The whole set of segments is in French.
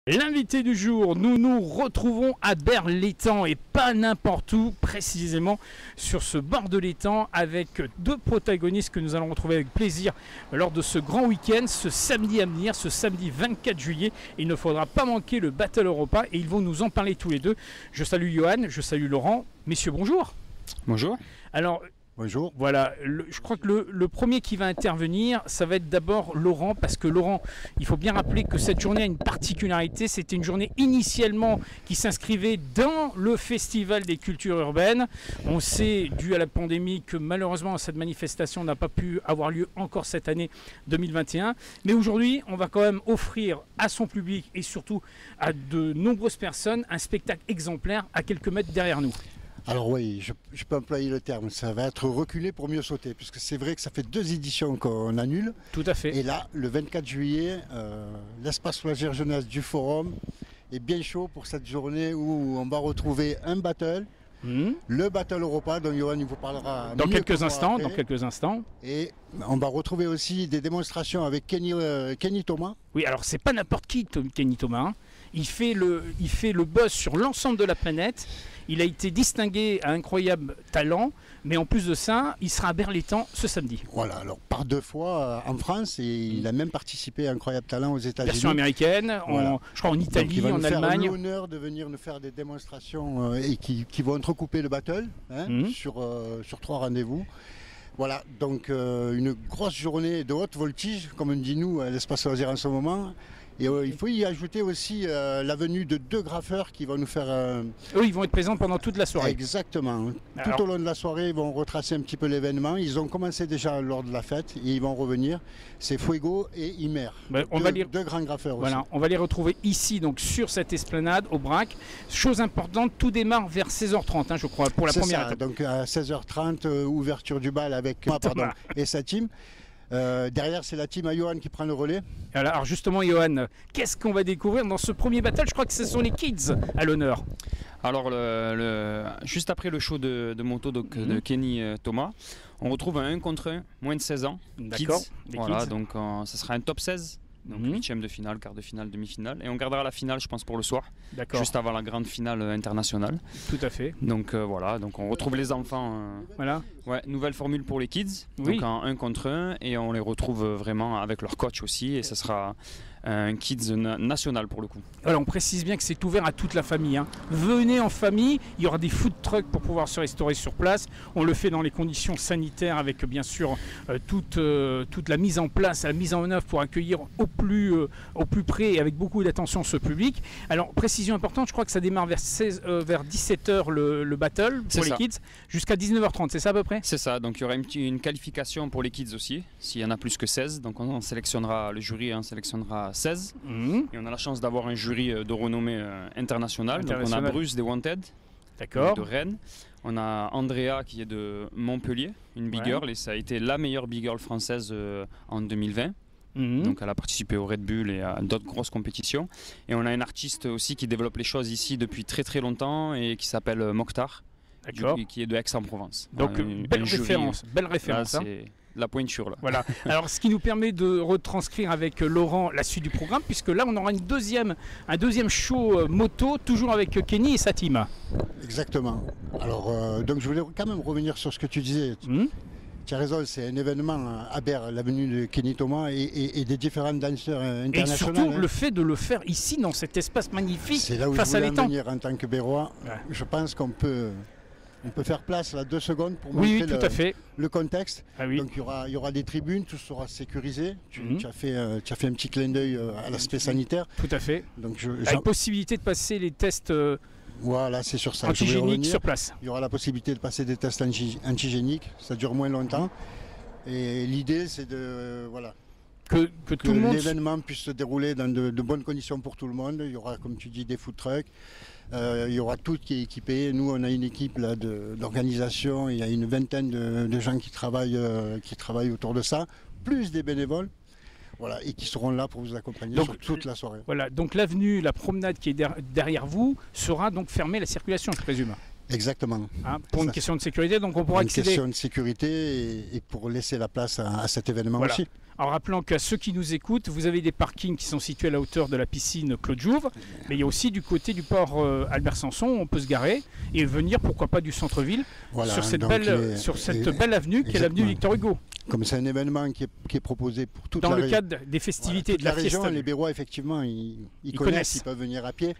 L'invité du jour, nous nous retrouvons à Berre-l'Étang et pas n'importe où, précisément sur ce bord de l'étang avec deux protagonistes que nous allons retrouver avec plaisir lors de ce grand week-end, ce samedi à venir, ce samedi 24 juillet. Il ne faudra pas manquer le Battle Europa et ils vont nous en parler tous les deux. Je salue Johan, je salue Laurent. Messieurs, bonjour. Bonjour. Alors, bonjour. Voilà, je crois que le premier qui va intervenir, ça va être d'abord Laurent, parce que Laurent, il faut bien rappeler que cette journée a une particularité. C'était une journée initialement qui s'inscrivait dans le Festival des cultures urbaines. On sait, dû à la pandémie, que malheureusement cette manifestation n'a pas pu avoir lieu encore cette année 2021. Mais aujourd'hui, on va quand même offrir à son public et surtout à de nombreuses personnes un spectacle exemplaire à quelques mètres derrière nous. Alors oui, je peux employer le terme, ça va être reculé pour mieux sauter, puisque c'est vrai que ça fait 2 éditions qu'on annule. Tout à fait. Et là, le 24 juillet, l'espace loisirs jeunesse du Forum est bien chaud pour cette journée où on va retrouver un battle, le Battle Europa, dont Johan vous parlera dans quelques instants. Et on va retrouver aussi des démonstrations avec Kenny Thomas. Oui, alors c'est pas n'importe qui, Kenny Thomas. Il fait le buzz sur l'ensemble de la planète. Il a été distingué à incroyable talent, mais en plus de ça, il sera à Berre-l'Étang ce samedi. Voilà, alors par 2 fois en France, et il a même participé à Incroyable Talent aux États-Unis. Version américaine, voilà. Je crois en Italie, en Allemagne. Il va nous faire l'honneur de venir nous faire des démonstrations et qui vont entrecouper le battle sur 3 rendez-vous. Voilà, donc une grosse journée de haute voltige, comme on dit nous à l'espace loisir en ce moment. Et il faut y ajouter aussi la venue de 2 graffeurs qui vont nous faire... Eux, ils vont être présents pendant toute la soirée. Exactement. Tout au long de la soirée, ils vont retracer un petit peu l'événement. Ils ont commencé déjà lors de la fête et ils vont revenir. C'est Fuego et Imer. Deux grands graffeurs aussi. On va les retrouver ici, donc sur cette esplanade, au Brac. Chose importante, tout démarre vers 16h30, je crois, pour la première étape. Donc à 16h30, ouverture du bal avec moi et sa team. Derrière, c'est la team à Johan qui prend le relais. Alors justement, Johan, qu'est-ce qu'on va découvrir dans ce premier battle? Je crois que ce sont les kids à l'honneur. Alors, juste après le show de moto de Kenny Thomas, on retrouve un 1 contre 1, moins de 16 ans. D'accord. Voilà, donc ça sera un top 16. Donc 8e de finale, quart de finale, demi-finale. Et on gardera la finale, je pense, pour le soir. D'accord. Juste avant la grande finale internationale. Tout à fait. Donc voilà, donc on retrouve les enfants. Voilà. Ouais, nouvelle formule pour les kids. Oui. Donc en 1 contre 1. Et on les retrouve vraiment avec leur coach aussi. Et ça sera un kids national pour le coup. Alors on précise bien que c'est ouvert à toute la famille. Venez en famille, il y aura des food trucks pour pouvoir se restaurer sur place. On le fait dans les conditions sanitaires avec bien sûr toute la mise en place, la mise en œuvre pour accueillir au plus près et avec beaucoup d'attention ce public. Alors précision importante, je crois que ça démarre vers 17h le battle pour les kids jusqu'à 19h30, c'est ça à peu près? C'est ça, donc il y aura une qualification pour les kids aussi, s'il y en a plus que 16. Donc on sélectionnera, le jury sélectionnera 16. Et on a la chance d'avoir un jury de renommée internationale. Donc on a Bruce des Wanted de Rennes. On a Andrea qui est de Montpellier, une big girl, et ça a été la meilleure big girl française en 2020. Donc elle a participé au Red Bull et à d'autres grosses compétitions. Et on a un artiste aussi qui développe les choses ici depuis très très longtemps et qui s'appelle Mokhtar, qui est de Aix-en-Provence. Donc belle référence. Là, c'est la pointure là. Voilà. Alors ce qui nous permet de retranscrire avec Laurent la suite du programme, puisque là on aura un deuxième show moto, toujours avec Kenny et sa team. Exactement. Alors donc je voulais quand même revenir sur ce que tu disais. Tu as raison, c'est un événement à Berre, la venue de Kenny Thomas et des différents danseurs internationaux. Et surtout le fait de le faire ici, dans cet espace magnifique, c'est là où face je voulais à l'étang. venir en tant que Bérois. Je pense qu'on peut faire place là 2 secondes pour montrer tout le contexte. Donc il y aura des tribunes, tout sera sécurisé. Tu as fait un petit clin d'œil à l'aspect sanitaire. Tout à fait. Donc avec possibilité de passer les tests voilà, c'est sur ça. Antigéniques sur place. Il y aura la possibilité de passer des tests antigéniques, ça dure moins longtemps. Et l'idée, c'est de que tout le monde... l'événement puisse se dérouler dans de bonnes conditions pour tout le monde. Il y aura, comme tu dis, des food trucks. Il y aura tout qui est équipé. Nous, on a une équipe d'organisation. Il y a une vingtaine de gens qui travaillent autour de ça, plus des bénévoles. Voilà, et qui seront là pour vous accompagner sur toute la soirée. Voilà, donc l'avenue, la promenade qui est derrière vous sera donc fermée à la circulation, je présume. Exactement. Hein, pour une question de sécurité, donc on pourra accéder. Une question de sécurité et pour laisser la place à cet événement aussi. En rappelant qu'à ceux qui nous écoutent, vous avez des parkings qui sont situés à la hauteur de la piscine Claude Jouve, mais il y a aussi du côté du port Albert Samson, on peut se garer et venir, pourquoi pas, du centre-ville, sur cette belle avenue qui est l'avenue Victor Hugo. Comme c'est un événement qui est proposé pour toute dans le cadre des festivités de la région, fiesta. Les Bérois, effectivement, ils connaissent, ils peuvent venir à pied.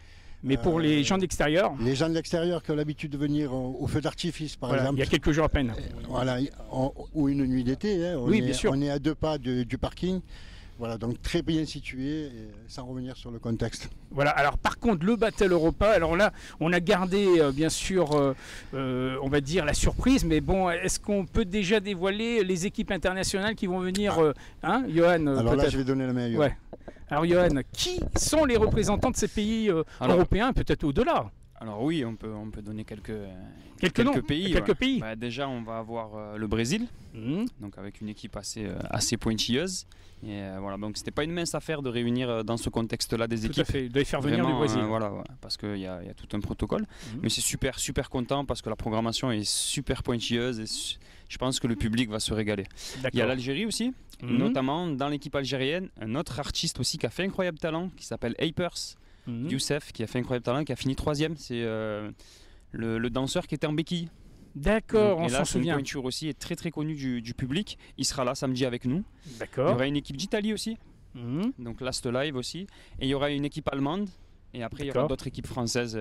Mais pour les gens d'extérieur, les gens de l'extérieur qui ont l'habitude de venir au feu d'artifice, par exemple. Il y a quelques jours à peine. Voilà, ou une nuit d'été. Hein, bien sûr. On est à 2 pas du parking. Voilà, donc très bien situé, sans revenir sur le contexte. Voilà, alors par contre, le Battle Europa, alors là, on a gardé bien sûr, on va dire, la surprise, mais bon, est-ce qu'on peut déjà dévoiler les équipes internationales qui vont venir, Johan? Alors là, je vais donner la main à Johan. Ouais. Alors Johan, qui sont les représentants de ces pays européens, peut-être au-delà? Alors oui, on peut donner quelques pays. Quelques pays. Bah, déjà, on va avoir le Brésil, donc avec une équipe assez pointilleuse. Et voilà, donc c'était pas une mince affaire de réunir dans ce contexte-là des équipes. Tout à fait, de les faire venir du Brésil. Voilà, parce qu'il y a tout un protocole. Mais c'est super content parce que la programmation est super pointilleuse et je pense que le public va se régaler. Il y a l'Algérie aussi, notamment dans l'équipe algérienne, un autre artiste aussi qui a fait incroyable talent, qui s'appelle Apers. Youssef, qui a fait incroyable talent, qui a fini 3e. C'est le danseur qui était en béquille. D'accord, on s'en souvient. Une pointure aussi est très connue du public. Il sera là samedi avec nous. D'accord. Il y aura une équipe d'Italie aussi, donc Last Live aussi. Et il y aura une équipe allemande. Et après, il y aura d'autres équipes françaises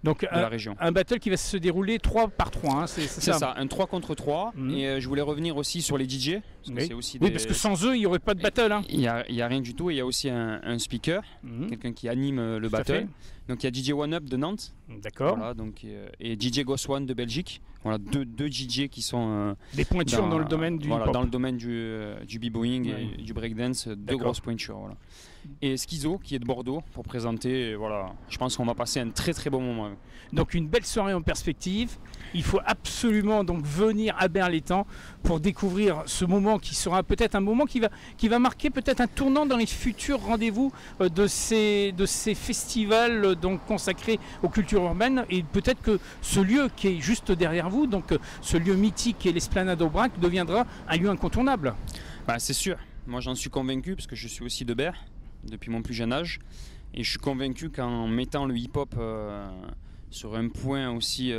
donc, de la région. Un battle qui va se dérouler 3 par 3. Hein, c'est ça, un 3 contre 3. Et je voulais revenir aussi sur les DJ. Parce que c'est aussi parce que sans eux, il n'y aurait pas de battle. Hein. Il n'y a rien du tout. Il y a aussi un speaker, quelqu'un qui anime le battle. Donc il y a DJ One Up de Nantes. D'accord. Voilà, donc, et DJ Ghost One de Belgique. Voilà, deux DJ qui sont des pointures dans le domaine du dans le domaine du b-boying et du breakdance, deux grosses pointures. Voilà. Et Schizo qui est de Bordeaux pour présenter. Et voilà, je pense qu'on va passer un très bon moment. Donc une belle soirée en perspective. Il faut absolument donc venir à Berlétan pour découvrir ce moment qui sera peut-être un moment qui va marquer peut-être un tournant dans les futurs rendez-vous de ces festivals donc consacrés aux cultures urbaines. Et peut-être que ce lieu qui est juste derrière vous, donc ce lieu mythique qui est l'Esplanade Aubrac, deviendra un lieu incontournable. Bah, c'est sûr. Moi j'en suis convaincu parce que je suis aussi de Berre depuis mon plus jeune âge. Et je suis convaincu qu'en mettant le hip-hop sur un point aussi,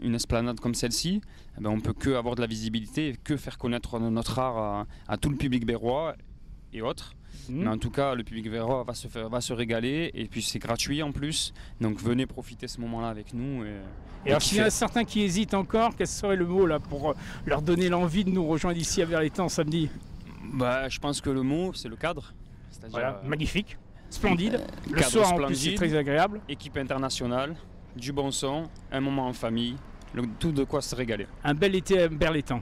une esplanade comme celle-ci, on peut que avoir de la visibilité et que faire connaître notre art à tout le public berrois et autres. Mais en tout cas, le public berrois va se régaler et puis c'est gratuit en plus. Donc venez profiter ce moment-là avec nous. Et alors s'il y en a certains qui hésitent encore, quel serait le mot là pour leur donner l'envie de nous rejoindre ici à Berlétan samedi? Bah, je pense que le mot, c'est le cadre. Voilà, magnifique, splendide. Le soir en plus, c'est très agréable. Équipe internationale, du bon son, un moment en famille, tout de quoi se régaler. Un bel été à Berlétan.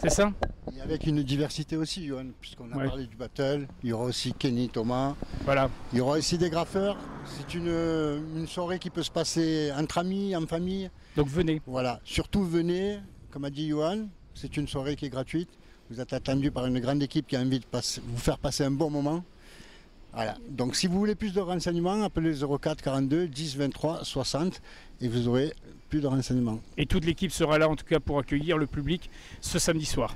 C'est ça? Et avec une diversité aussi, Johan, puisqu'on a parlé du battle, il y aura aussi Kenny, Thomas. Voilà. Il y aura aussi des graffeurs. C'est une soirée qui peut se passer entre amis, en famille. Donc venez. Voilà, surtout venez, comme a dit Johan, c'est une soirée qui est gratuite. Vous êtes attendu par une grande équipe qui a envie de vous faire passer un bon moment. Voilà. Donc si vous voulez plus de renseignements, appelez 04 42 10 23 60 et vous aurez plus de renseignements. Et toute l'équipe sera là en tout cas pour accueillir le public ce samedi soir.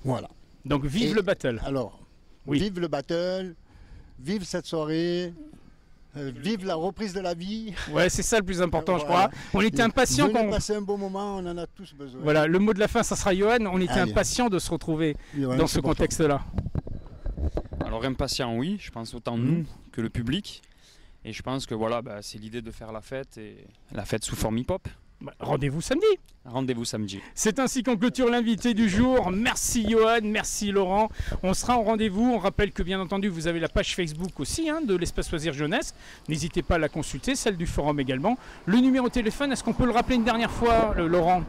Voilà. Donc vive le battle. Alors, vive le battle, vive cette soirée. Vive la reprise de la vie. Ouais, c'est ça le plus important, je crois. On était impatients quand on passer un bon moment, on en a tous besoin. Voilà, le mot de la fin, ça sera Johan. On était impatients de se retrouver dans ce contexte-là. Alors impatient, oui. Je pense autant nous que le public. Et je pense que voilà, c'est l'idée de faire la fête et la fête sous forme hip-hop. Rendez-vous samedi. Rendez-vous samedi. C'est ainsi qu'on clôture l'invité du jour. Merci Johan, merci Laurent. On sera en rendez-vous. On rappelle que bien entendu vous avez la page Facebook aussi de l'Espace Loisirs Jeunesse. N'hésitez pas à la consulter, celle du forum également. Le numéro de téléphone, est-ce qu'on peut le rappeler une dernière fois Laurent,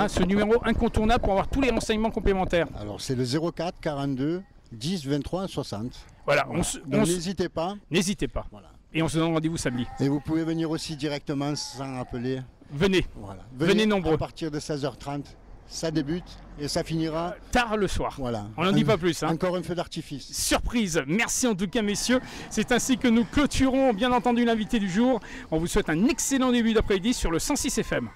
ce numéro incontournable pour avoir tous les renseignements complémentaires? Alors c'est le 04 42 10 23 60. Voilà, n'hésitez pas. N'hésitez pas. Voilà. Et on se donne rendez-vous samedi. Et vous pouvez venir aussi directement sans appeler. Venez. Voilà. Venez nombreux. À partir de 16h30, ça débute et ça finira tard le soir. Voilà. On n'en dit pas plus. Hein. Encore un feu d'artifice. Surprise. Merci en tout cas, messieurs. C'est ainsi que nous clôturons, bien entendu, l'invité du jour. On vous souhaite un excellent début d'après-midi sur le 106 FM.